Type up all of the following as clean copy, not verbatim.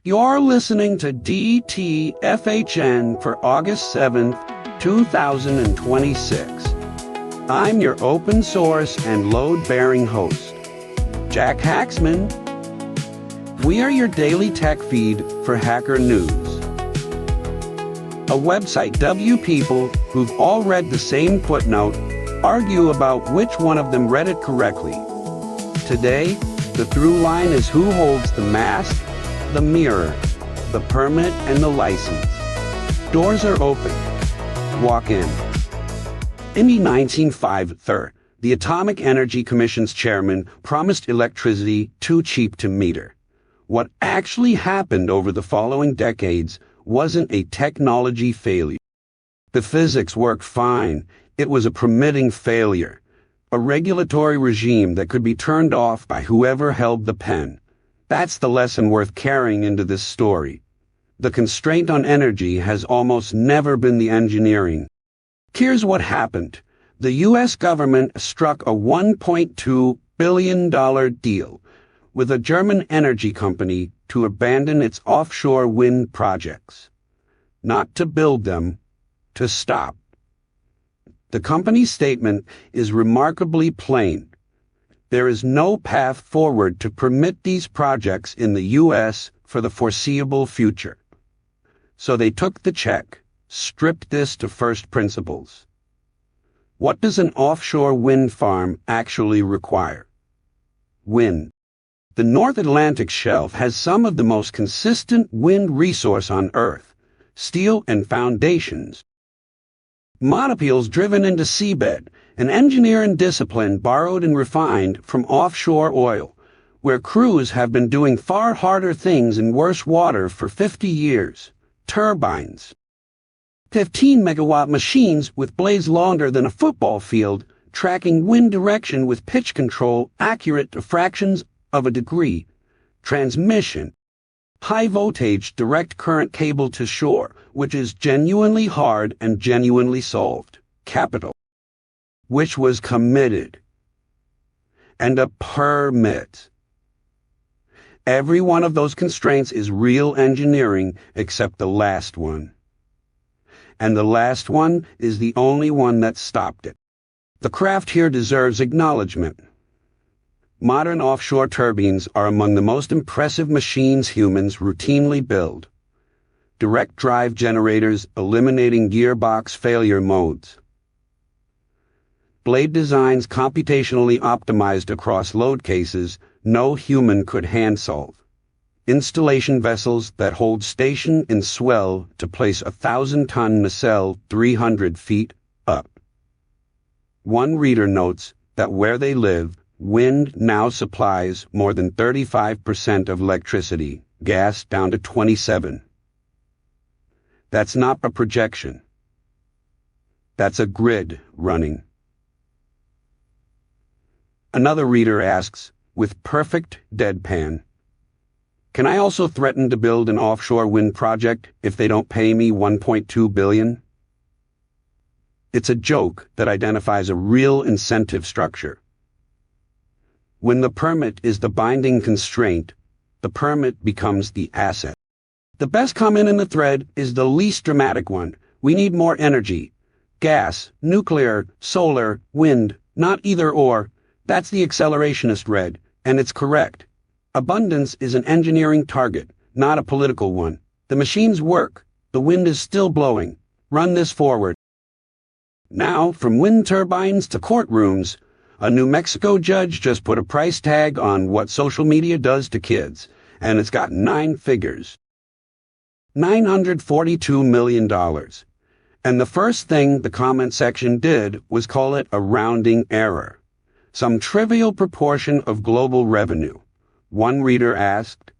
You're listening to DTFHN for August 7th, 2026. I'm your open source and load-bearing host, Jack Haxman. We are your daily tech feed for Hacker News, a website people who've all read the same footnote argue about which one of them read it correctly. Today, the through line is who holds the mask, the mirror, the permit, and the license. Doors are open. Walk in. In 1953, the Atomic Energy Commission's chairman promised electricity too cheap to meter. What actually happened over the following decades wasn't a technology failure. The physics worked fine. It was a permitting failure, a regulatory regime that could be turned off by whoever held the pen. That's the lesson worth carrying into this story. The constraint on energy has almost never been the engineering. Here's what happened. The U.S. government struck a $1.2 billion deal with a German energy company to abandon its offshore wind projects. Not to build them, to stop. The company's statement is remarkably plain. There is no path forward to permit these projects in the U.S. for the foreseeable future. So they took the check, stripped this to first principles. What does an offshore wind farm actually require? Wind. The North Atlantic Shelf has some of the most consistent wind resource on Earth, steel and foundations. Monopiles driven into seabed, an engineer and discipline borrowed and refined from offshore oil, where crews have been doing far harder things in worse water for 50 years. Turbines. 15-megawatt machines with blades longer than a football field, tracking wind direction with pitch control accurate to fractions of a degree. Transmission. High-voltage direct current cable to shore, which is genuinely hard and genuinely solved. Capital. Which was committed. And a permit. Every one of those constraints is real engineering except the last one. And the last one is the only one that stopped it. The craft here deserves acknowledgement. Modern offshore turbines are among the most impressive machines humans routinely build. Direct drive generators eliminating gearbox failure modes. Blade designs computationally optimized across load cases no human could hand-solve. Installation vessels that hold station and swell to place a 1,000-ton nacelle 300 feet up. One reader notes that where they live, wind now supplies more than 35% of electricity, gas down to 27%. That's not a projection. That's a grid running. Another reader asks, with perfect deadpan, can I also threaten to build an offshore wind project if they don't pay me $1.2 billion? It's a joke that identifies a real incentive structure. When the permit is the binding constraint, the permit becomes the asset. The best comment in the thread is the least dramatic one. We need more energy. Gas, nuclear, solar, wind, not either or. That's the accelerationist read, and it's correct. Abundance is an engineering target, not a political one. The machines work. The wind is still blowing. Run this forward. Now, from wind turbines to courtrooms, a New Mexico judge just put a price tag on what social media does to kids, and it's got 9 figures. $942 million. And the first thing the comment section did was call it a rounding error. Some trivial proportion of global revenue. One reader asked,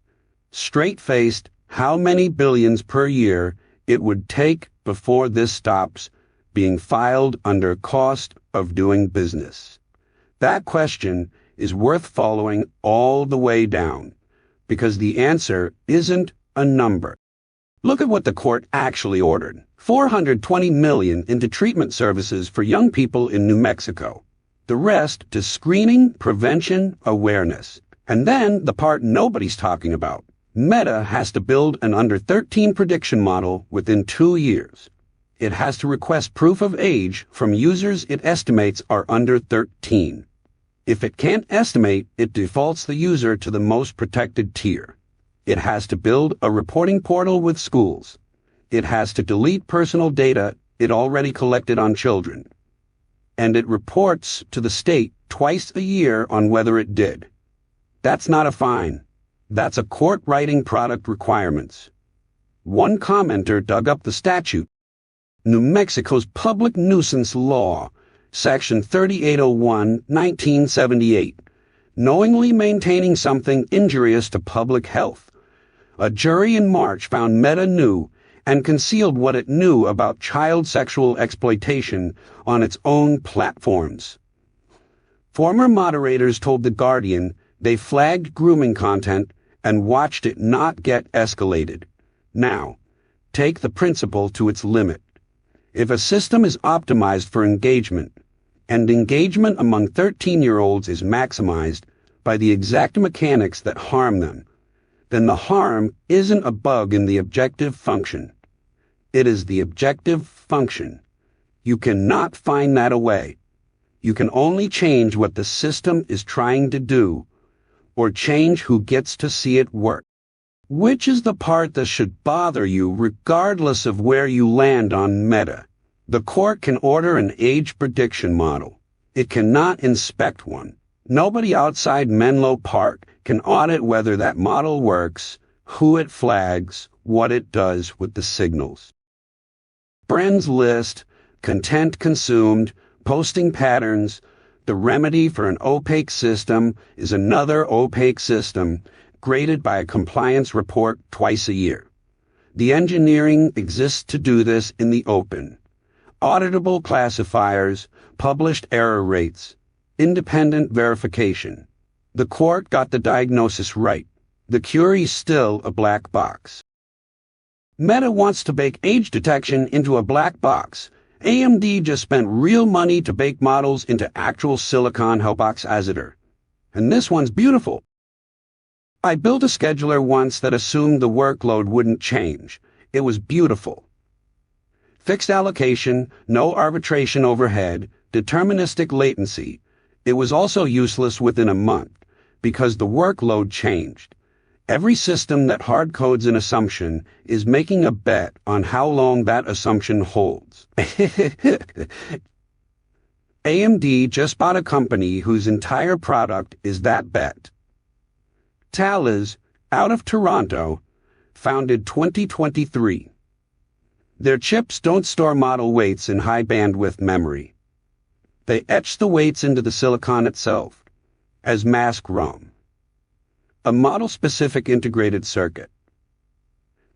straight-faced, how many billions per year it would take before this stops being filed under cost of doing business. That question is worth following all the way down, because the answer isn't a number. Look at what the court actually ordered. $420 million into treatment services for young people in New Mexico. The rest to screening, prevention, awareness. And then the part nobody's talking about, Meta has to build an under 13 prediction model within 2 years. It has to request proof of age from users it estimates are under 13. If it can't estimate, it defaults the user to the most protected tier. It has to build a reporting portal with schools. It has to delete personal data it already collected on children. And it reports to the state twice a year on whether it did. That's not a fine. That's a court writing product requirements. One commenter dug up the statute. New Mexico's Public Nuisance Law, Section 3801, 1978. Knowingly maintaining something injurious to public health. A jury in March found Meta knew and concealed what it knew about child sexual exploitation on its own platforms. Former moderators told The Guardian they flagged grooming content and watched it not get escalated. Now, take the principle to its limit. If a system is optimized for engagement, and engagement among 13-year-olds is maximized by the exact mechanics that harm them, then the harm isn't a bug in the objective function. It is the objective function. You cannot find that away. You can only change what the system is trying to do, or change who gets to see it work. Which is the part that should bother you regardless of where you land on Meta. The court can order an age prediction model. It cannot inspect one. Nobody outside Menlo Park can audit whether that model works, who it flags, what it does with the signals. Friends list, content consumed, posting patterns. The remedy for an opaque system is another opaque system, graded by a compliance report twice a year. The engineering exists to do this in the open. Auditable classifiers, published error rates, independent verification. The court got the diagnosis right. The cure is still a black box. Meta wants to bake age detection into a black box. AMD just spent real money to bake models into actual silicon hypoxizer. And this one's beautiful. I built a scheduler once that assumed the workload wouldn't change. It was beautiful. Fixed allocation, no arbitration overhead, deterministic latency. It was also useless within a month, because the workload changed. Every system that hard-codes an assumption is making a bet on how long that assumption holds. AMD just bought a company whose entire product is that bet. Taalas, out of Toronto, founded 2023. Their chips don't store model weights in high-bandwidth memory. They etch the weights into the silicon itself, as mask ROM. A model-specific integrated circuit.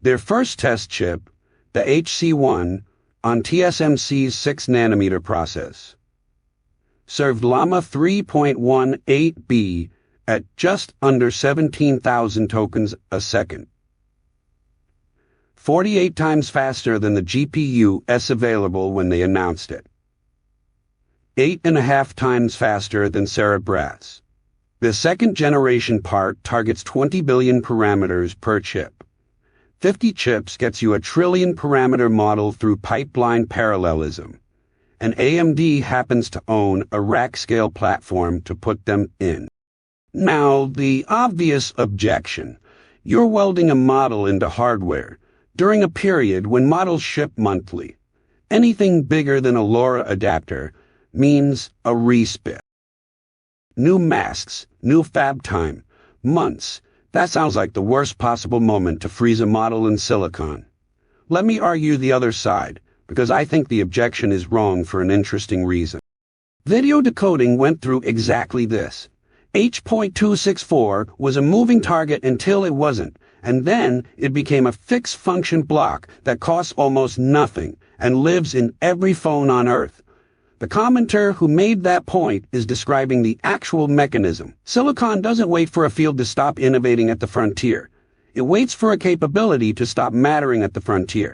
Their first test chip, the HC1, on TSMC's 6-nanometer process, served Llama 3.18b at just under 17,000 tokens a second. 48 times faster than the GPU-S available when they announced it. 8.5 times faster than Cerebras. The second-generation part targets 20 billion parameters per chip. 50 chips gets you a trillion-parameter model through pipeline parallelism. And AMD happens to own a rack-scale platform to put them in. Now, the obvious objection. You're welding a model into hardware during a period when models ship monthly. Anything bigger than a LoRa adapter means a respit. New masks, new fab time, months. That sounds like the worst possible moment to freeze a model in silicon. Let me argue the other side, because I think the objection is wrong for an interesting reason. Video decoding went through exactly this. H.264 was a moving target until it wasn't, and then it became a fixed function block that costs almost nothing and lives in every phone on Earth. The commenter who made that point is describing the actual mechanism. Silicon doesn't wait for a field to stop innovating at the frontier. It waits for a capability to stop mattering at the frontier.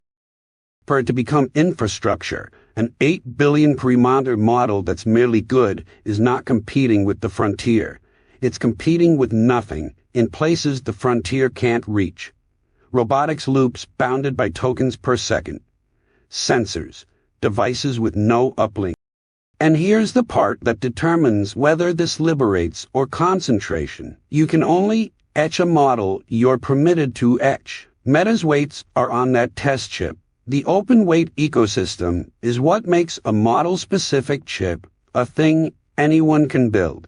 For it to become infrastructure, an 8 billion parameter model that's merely good is not competing with the frontier. It's competing with nothing, in places the frontier can't reach. Robotics loops bounded by tokens per second. Sensors, devices with no uplink. And here's the part that determines whether this liberates or concentration. You can only etch a model you're permitted to etch. Meta's weights are on that test chip. The open weight ecosystem is what makes a model-specific chip a thing anyone can build.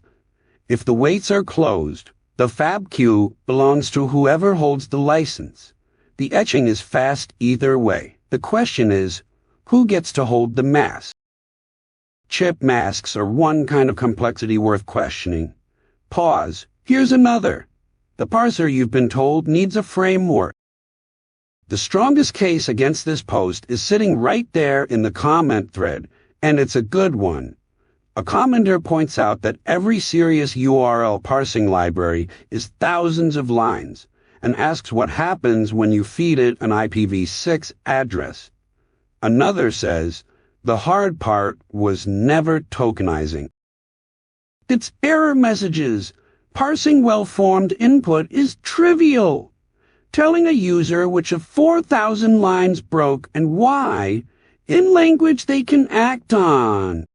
If the weights are closed, the fab queue belongs to whoever holds the license. The etching is fast either way. The question is, who gets to hold the mask? Chip masks are one kind of complexity worth questioning. Pause. Here's another. The parser you've been told needs a framework. The strongest case against this post is sitting right there in the comment thread, and it's a good one. A commenter points out that every serious URL parsing library is thousands of lines, and asks what happens when you feed it an IPv6 address. Another says, the hard part was never tokenizing. It's error messages. Parsing well-formed input is trivial. Telling a user which of 4,000 lines broke and why in language they can act on.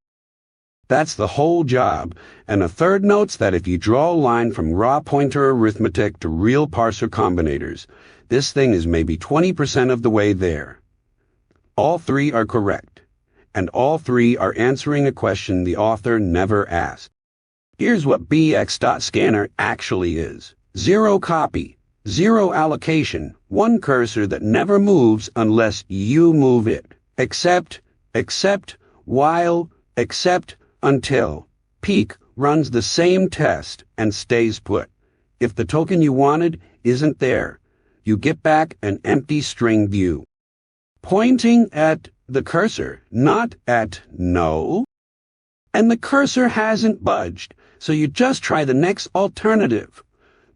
That's the whole job, and a third notes that if you draw a line from raw pointer arithmetic to real parser combinators, this thing is maybe 20% of the way there. All three are correct, and all three are answering a question the author never asked. Here's what bx.scanner actually is. 0 copy, 0 allocation, 1 cursor that never moves unless you move it. Except, while, except, until. Peak runs the same test and stays put. If the token you wanted isn't there, you get back an empty string view. Pointing at the cursor, not at no. And the cursor hasn't budged, so you just try the next alternative.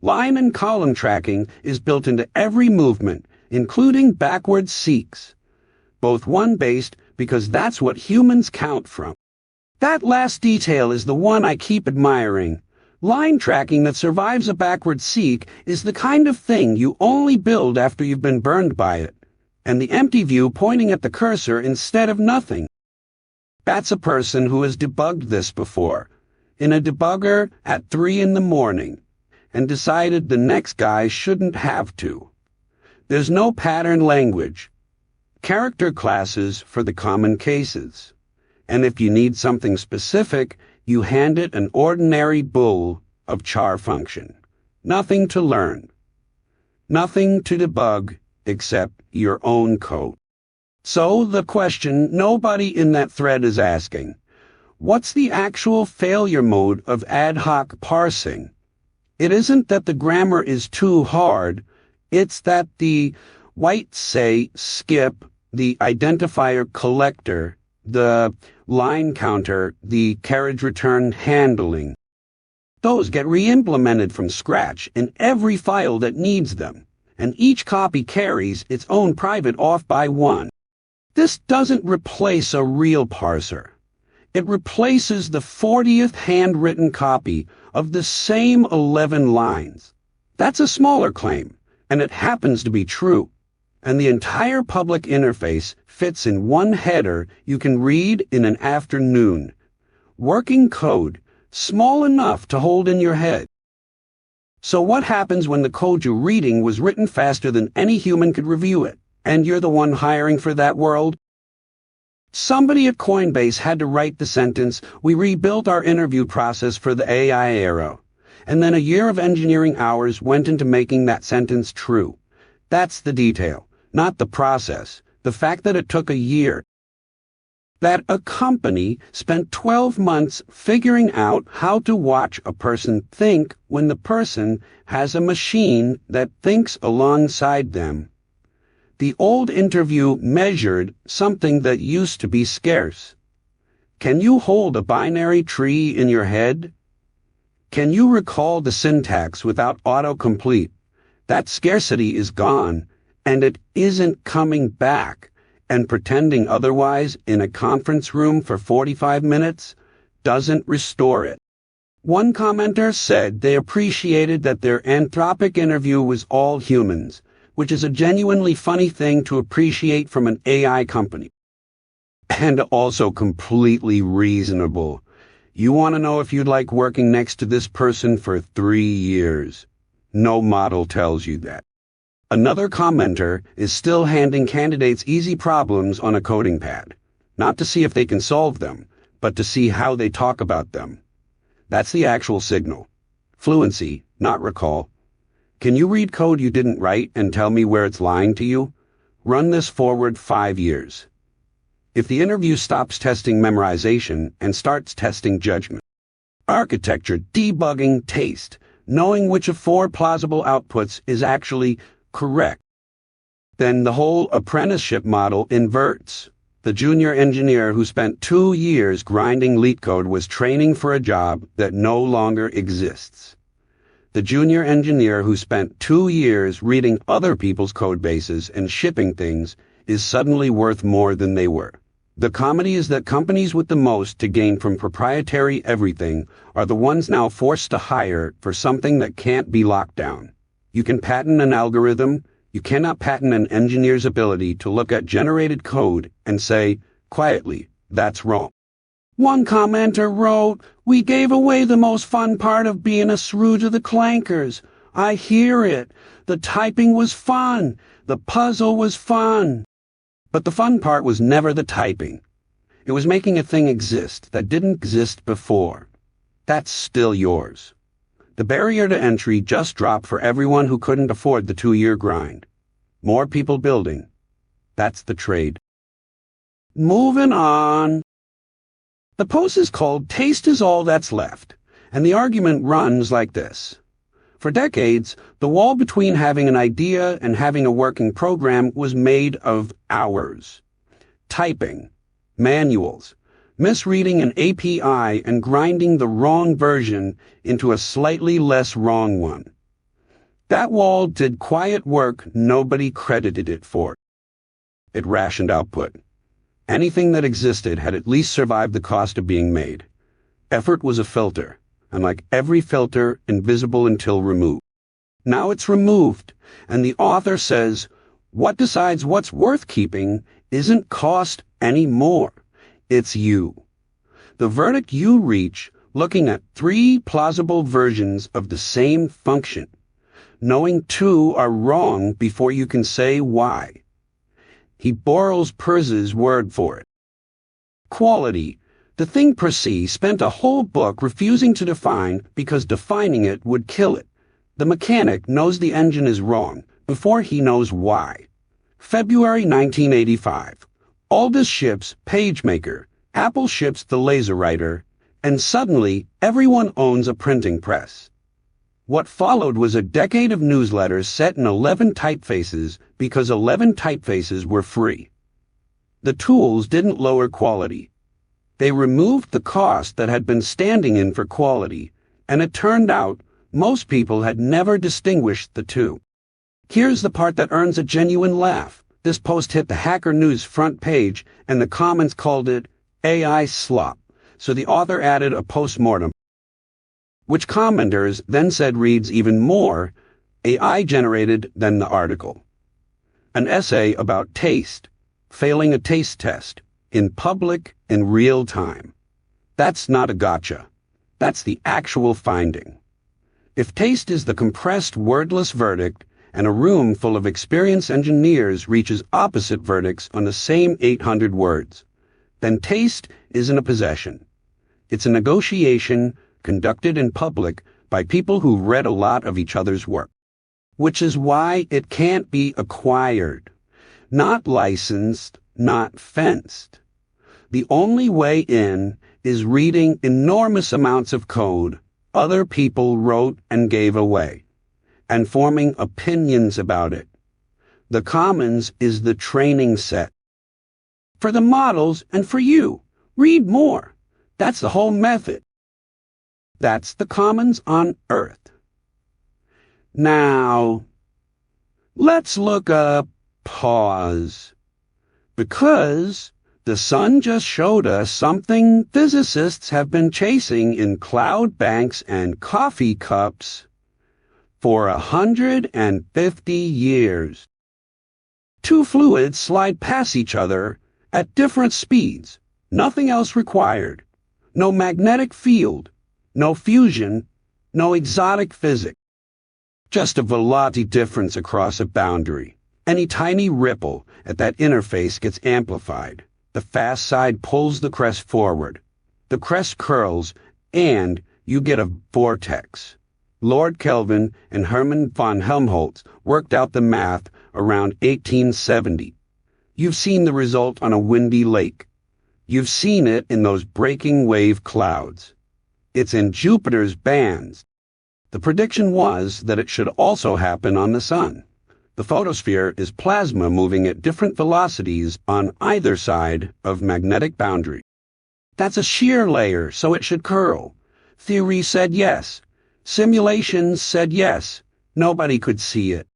Line and column tracking is built into every movement, including backward seeks. Both one-based because that's what humans count from. That last detail is the one I keep admiring. Line tracking that survives a backward seek is the kind of thing you only build after you've been burned by it. And the empty view pointing at the cursor instead of nothing. That's a person who has debugged this before, in a debugger at 3 in the morning, and decided the next guy shouldn't have to. There's no pattern language. Character classes for the common cases. And if you need something specific, you hand it an ordinary bool of char function. Nothing to learn. Nothing to debug except your own code. So the question nobody in that thread is asking, what's the actual failure mode of ad hoc parsing? It isn't that the grammar is too hard, it's that the white say skip, the identifier collector, the line counter, the carriage return handling. Those get re-implemented from scratch in every file that needs them, and each copy carries its own private off by one. This doesn't replace a real parser. It replaces the 40th handwritten copy of the same 11 lines. That's a smaller claim, and it happens to be true. And the entire public interface fits in one header you can read in an afternoon. Working code, small enough to hold in your head. So what happens when the code you're reading was written faster than any human could review it, and you're the one hiring for that world? Somebody at Coinbase had to write the sentence, "We rebuilt our interview process for the AI era." And then a year of engineering hours went into making that sentence true. That's the detail, not the process. The fact that it took a year. That a company spent 12 months figuring out how to watch a person think when the person has a machine that thinks alongside them. The old interview measured something that used to be scarce. Can you hold a binary tree in your head? Can you recall the syntax without autocomplete? That scarcity is gone, and it isn't coming back. And pretending otherwise in a conference room for 45 minutes doesn't restore it. One commenter said they appreciated that their Anthropic interview was all humans, which is a genuinely funny thing to appreciate from an AI company. And also completely reasonable. You want to know if you'd like working next to this person for 3 years. No model tells you that. Another commenter is still handing candidates easy problems on a coding pad, not to see if they can solve them, but to see how they talk about them. That's the actual signal. Fluency, not recall. Can you read code you didn't write and tell me where it's lying to you? Run this forward 5 years. If the interview stops testing memorization and starts testing judgment, architecture, debugging, taste, knowing which of 4 plausible outputs is actually correct, then the whole apprenticeship model inverts. The junior engineer who spent 2 years grinding LeetCode was training for a job that no longer exists. The junior engineer who spent 2 years reading other people's code bases and shipping things is suddenly worth more than they were. The comedy is that companies with the most to gain from proprietary everything are the ones now forced to hire for something that can't be locked down. You can patent an algorithm. You cannot patent an engineer's ability to look at generated code and say, quietly, that's wrong. One commenter wrote, "We gave away the most fun part of being a shrew to the clankers. I hear it. The typing was fun. The puzzle was fun." But the fun part was never the typing. It was making a thing exist that didn't exist before. That's still yours. The barrier to entry just dropped for everyone who couldn't afford the 2-year grind. More people building. That's the trade. Moving on. The post is called "Taste is All That's Left," and the argument runs like this. For decades, the wall between having an idea and having a working program was made of hours. Typing, manuals, misreading an API and grinding the wrong version into a slightly less wrong one. That wall did quiet work nobody credited it for. It rationed output. Anything that existed had at least survived the cost of being made. Effort was a filter, and like every filter, invisible until removed. Now it's removed, and the author says, what decides what's worth keeping isn't cost anymore. It's you. The verdict you reach looking at 3 plausible versions of the same function, knowing 2 are wrong before you can say why. He borrows Parsers' word for it. Quality. The thing Parsers spent a whole book refusing to define because defining it would kill it. The mechanic knows the engine is wrong before he knows why. February 1985. Aldous ships PageMaker. Apple ships the LaserWriter, and suddenly everyone owns a printing press. What followed was a decade of newsletters set in 11 typefaces because 11 typefaces were free. The tools didn't lower quality. They removed the cost that had been standing in for quality, and it turned out most people had never distinguished the two. Here's the part that earns a genuine laugh. This post hit the Hacker News front page, and the comments called it AI slop, so the author added a postmortem, which commenters then said reads even more AI generated than the article. An essay about taste, failing a taste test, in public, in real time. That's not a gotcha. That's the actual finding. If taste is the compressed, wordless verdict, and a room full of experienced engineers reaches opposite verdicts on the same 800 words, then taste isn't a possession. It's a negotiation conducted in public by people who read a lot of each other's work, which is why it can't be acquired, not licensed, not fenced. The only way in is reading enormous amounts of code other people wrote and gave away, and forming opinions about it. The commons is the training set. For the models and for you, read more. That's the whole method. That's the commons on Earth. Now, let's look up pause. Because The sun just showed us something physicists have been chasing in cloud banks and coffee cups for 150 years. Two fluids slide past each other at different speeds. Nothing else required. No magnetic field, no fusion, no exotic physics. Just a velocity difference across a boundary. Any tiny ripple at that interface gets amplified. The fast side pulls the crest forward. The crest curls, and you get a vortex. Lord Kelvin and Hermann von Helmholtz worked out the math around 1870. You've seen the result on a windy lake. You've seen it in those breaking wave clouds. It's in Jupiter's bands. The prediction was that it should also happen on the sun. The photosphere is plasma moving at different velocities on either side of magnetic boundary. That's a shear layer, so it should curl. Theory said yes. Simulations said yes. Nobody could see it.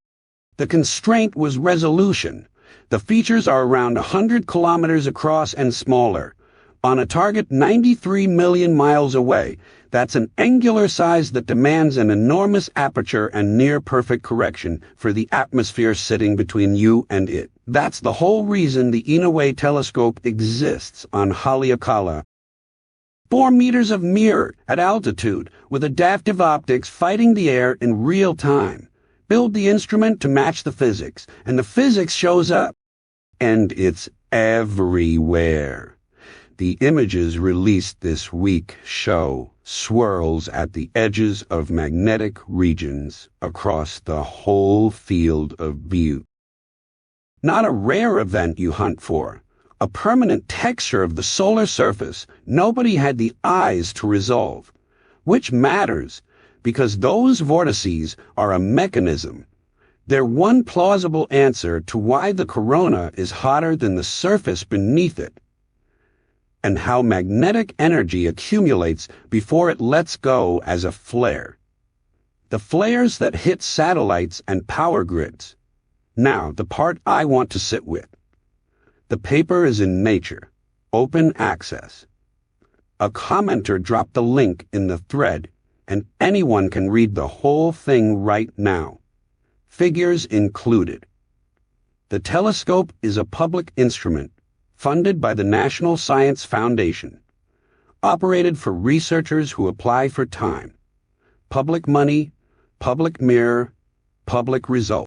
The constraint was resolution. The features are around 100 kilometers across and smaller. On a target 93 million miles away, that's an angular size that demands an enormous aperture and near-perfect correction for the atmosphere sitting between you and it. That's the whole reason the Inouye telescope exists on Haleakala. 4 meters of mirror at altitude with adaptive optics fighting the air in real time. Build the instrument to match the physics, and the physics shows up. And it's everywhere. The images released this week show swirls at the edges of magnetic regions across the whole field of view. Not a rare event you hunt for, a permanent texture of the solar surface nobody had the eyes to resolve, which matters because those vortices are a mechanism. They're one plausible answer to why the corona is hotter than the surface beneath it, and how magnetic energy accumulates before it lets go as a flare. The flares that hit satellites and power grids. Now, the part I want to sit with. The paper is in Nature, open access. A commenter dropped the link in the thread, and anyone can read the whole thing right now. Figures included. The telescope is a public instrument, funded by the National Science Foundation, operated for researchers who apply for time. Public money, public mirror, public result.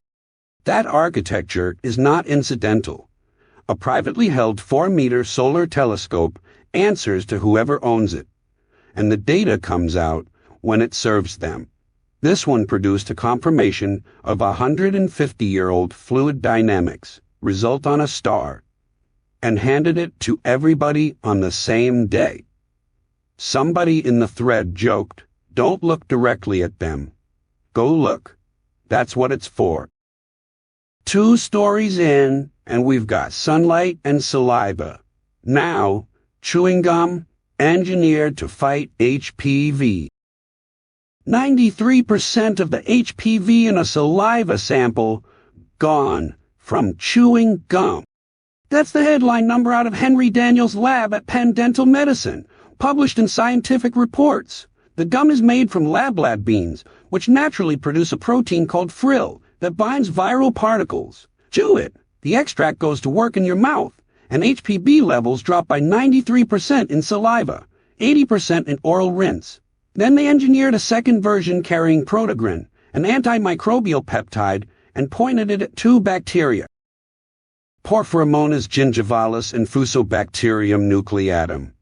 That architecture is not incidental. A privately held 4-meter solar telescope answers to whoever owns it, and the data comes out when it serves them. This one produced a confirmation of 150-year-old fluid dynamics, result on a star, and handed it to everybody on the same day. Somebody in the thread joked, "Don't look directly at them. Go look. That's what it's for." 2 stories in, and we've got sunlight and saliva. Now, chewing gum, engineered to fight HPV. 93% of the HPV in a saliva sample gone from chewing gum. That's the headline number out of Henry Daniels' lab at Penn Dental Medicine, published in Scientific Reports. The gum is made from lab beans, which naturally produce a protein called frill that binds viral particles. Chew it. The extract goes to work in your mouth, and HPV levels drop by 93% in saliva, 80% in oral rinse. Then they engineered a second version carrying protogrin, an antimicrobial peptide, and pointed it at 2 bacteria, Porphyromonas gingivalis and Fusobacterium nucleatum.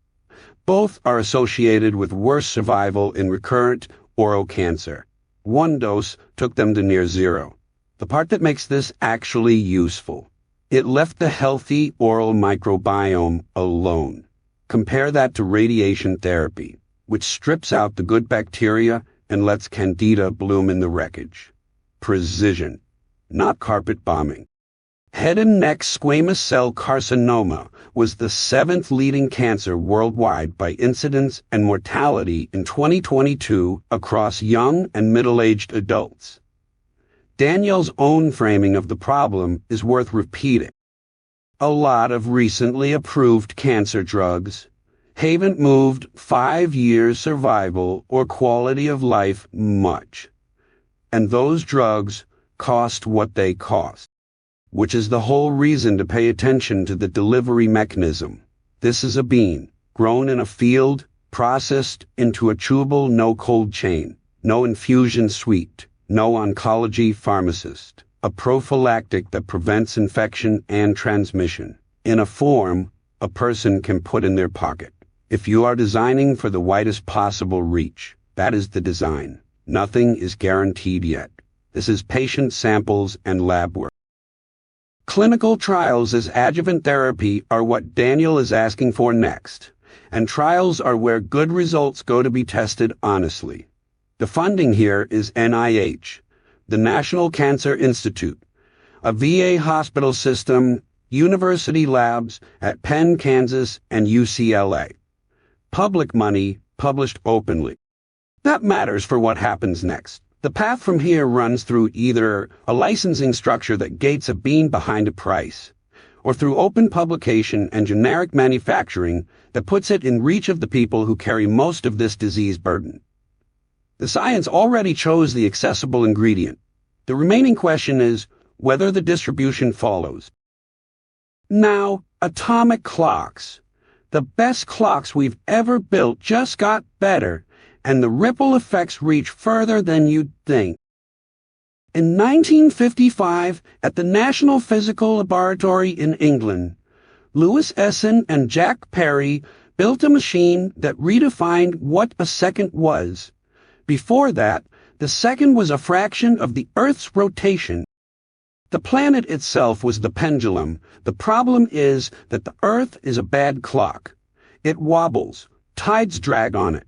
Both are associated with worse survival in recurrent oral cancer. 1 dose took them to near zero. The part that makes this actually useful: it left the healthy oral microbiome alone. Compare that to radiation therapy, which strips out the good bacteria and lets candida bloom in the wreckage. Precision, not carpet bombing. Head and neck squamous cell carcinoma was the 7th leading cancer worldwide by incidence and mortality in 2022 across young and middle-aged adults. Daniel's own framing of the problem is worth repeating. A lot of recently approved cancer drugs haven't moved 5 years survival or quality of life much. And those drugs cost what they cost, which is the whole reason to pay attention to the delivery mechanism. This is a bean, grown in a field, processed into a chewable no cold chain, no infusion suite, no oncology pharmacist, a prophylactic that prevents infection and transmission, in a form a person can put in their pocket. If you are designing for the widest possible reach, that is the design. Nothing is guaranteed yet. This is patient samples and lab work. Clinical trials as adjuvant therapy are what Daniel is asking for next, and trials are where good results go to be tested honestly. The funding here is NIH, the National Cancer Institute, a VA hospital system, university labs at Penn, Kansas, and UCLA. Public money, published openly. That matters for what happens next. The path from here runs through either a licensing structure that gates a bean behind a price, or through open publication and generic manufacturing that puts it in reach of the people who carry most of this disease burden. The science already chose the accessible ingredient. The remaining question is whether the distribution follows. Now, atomic clocks. The best clocks we've ever built just got better, and the ripple effects reach further than you'd think. In 1955, at the National Physical Laboratory in England, Louis Essen and Jack Perry built a machine that redefined what a second was. Before that, the second was a fraction of the Earth's rotation. The planet itself was the pendulum. The problem is that the Earth is a bad clock. It wobbles. Tides drag on it.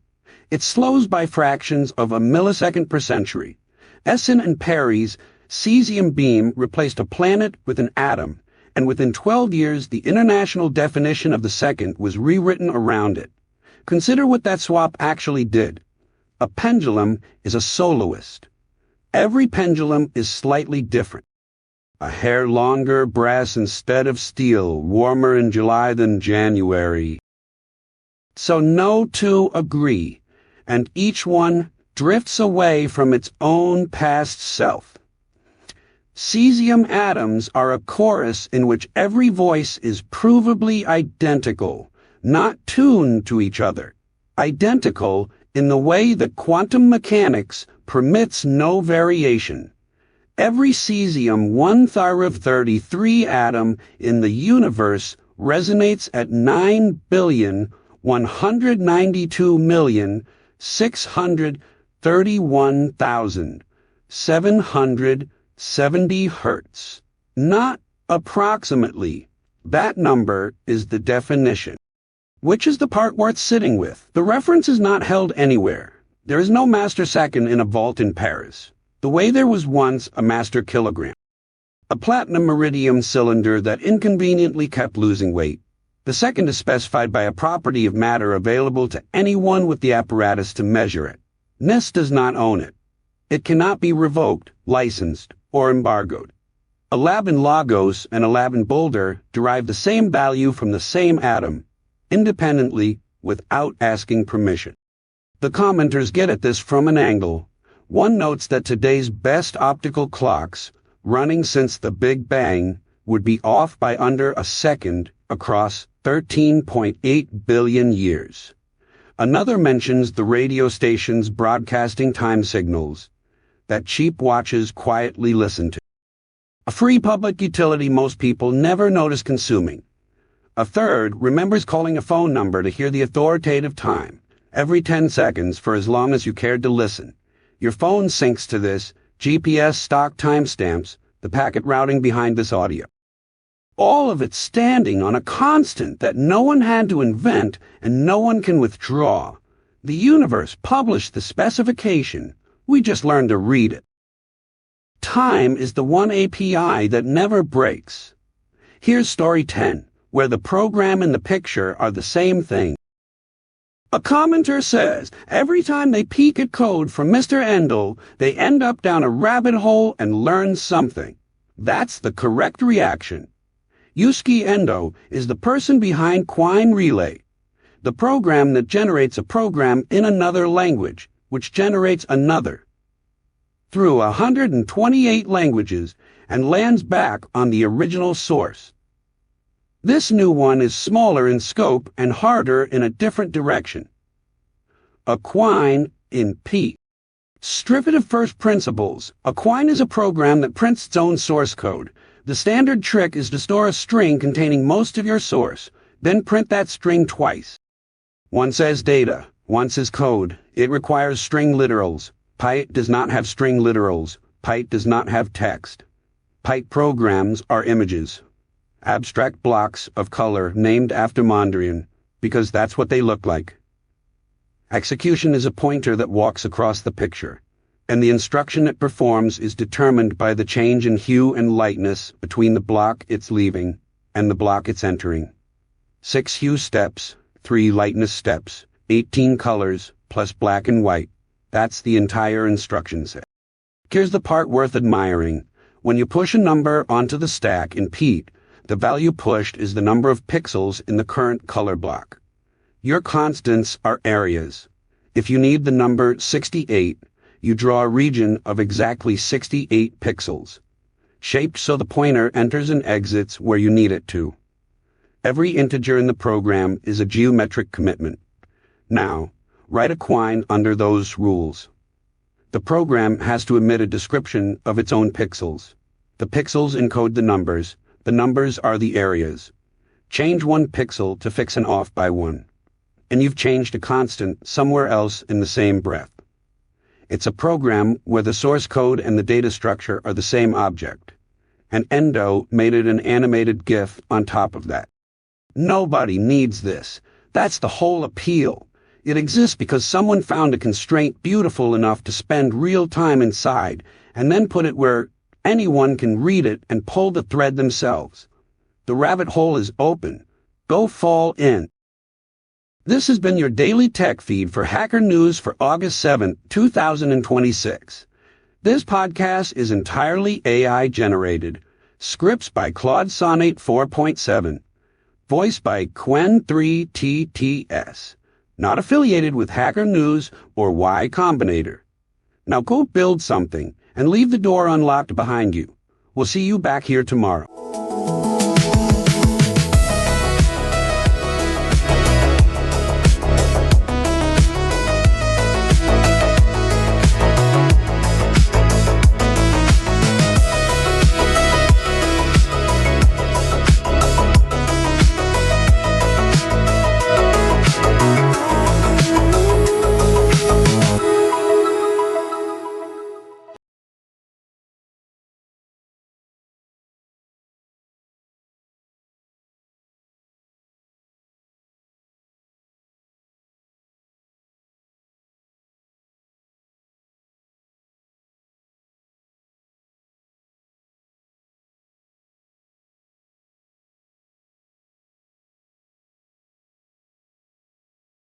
It slows by fractions of a millisecond per century. Essen and Perry's cesium beam replaced a planet with an atom, and within 12 years the international definition of the second was rewritten around it. Consider what that swap actually did. A pendulum is a soloist. Every pendulum is slightly different. A hair longer, brass instead of steel, warmer in July than January. So no two agree, and each one drifts away from its own past self. Cesium atoms are a chorus in which every voice is provably identical, not tuned to each other. Identical in the way that quantum mechanics permits no variation. Every cesium-133 atom in the universe resonates at 9,192,631,770 hertz. Not approximately. That number is the definition. Which is the part worth sitting with? The reference is not held anywhere. There is no master second in a vault in Paris, the way there was once a master kilogram. A platinum iridium cylinder that inconveniently kept losing weight. The second is specified by a property of matter available to anyone with the apparatus to measure it. NIST does not own it. It cannot be revoked, licensed, or embargoed. A lab in Lagos and a lab in Boulder derive the same value from the same atom, independently, without asking permission. The commenters get at this from an angle. One notes that today's best optical clocks, running since the Big Bang, would be off by under a second across 13.8 billion years. Another mentions the radio stations broadcasting time signals that cheap watches quietly listen to. A free public utility most people never notice consuming. A third remembers calling a phone number to hear the authoritative time every 10 seconds for as long as you cared to listen. Your phone syncs to this, GPS stock timestamps, the packet routing behind this audio. All of it standing on a constant that no one had to invent and no one can withdraw. The universe published the specification. We just learned to read it. Time is the one API that never breaks. Here's story 10, where the program and the picture are the same thing. A commenter says, every time they peek at code from Mr. Endel, they end up down a rabbit hole and learn something. That's the correct reaction. Yusuke Endo is the person behind Quine Relay, the program that generates a program in another language, which generates another, through 128 languages and lands back on the original source. This new one is smaller in scope and harder in a different direction. A quine in P. Strip it of first principles. A quine is a program that prints its own source code. The standard trick is to store a string containing most of your source, then print that string twice. Once as data, once as code. It requires string literals. Python does not have string literals. Python does not have text. Python programs are images. Abstract blocks of color named after Mondrian, because that's what they look like. Execution is a pointer that walks across the picture, and the instruction it performs is determined by the change in hue and lightness between the block it's leaving and the block it's entering. 6 hue steps, 3 lightness steps, 18 colors, plus black and white. That's the entire instruction set. Here's the part worth admiring. When you push a number onto the stack in Pete, the value pushed is the number of pixels in the current color block. Your constants are areas. If you need the number 68, you draw a region of exactly 68 pixels, shaped so the pointer enters and exits where you need it to. Every integer in the program is a geometric commitment. Now, write a quine under those rules. The program has to emit a description of its own pixels. The pixels encode the numbers are the areas. Change 1 pixel to fix an off by 1. And you've changed a constant somewhere else in the same breath. It's a program where the source code and the data structure are the same object. And Endo made it an animated GIF on top of that. Nobody needs this. That's the whole appeal. It exists because someone found a constraint beautiful enough to spend real time inside, and then put it where anyone can read it and pull the thread themselves. The rabbit hole is open. Go fall in. This has been your daily tech feed for Hacker News for August 7, 2026. This podcast is entirely AI generated. Scripts by Claude Sonnet 4.7. Voiced by Quen3TTS. Not affiliated with Hacker News or Y Combinator. Now go build something and leave the door unlocked behind you. We'll see you back here tomorrow.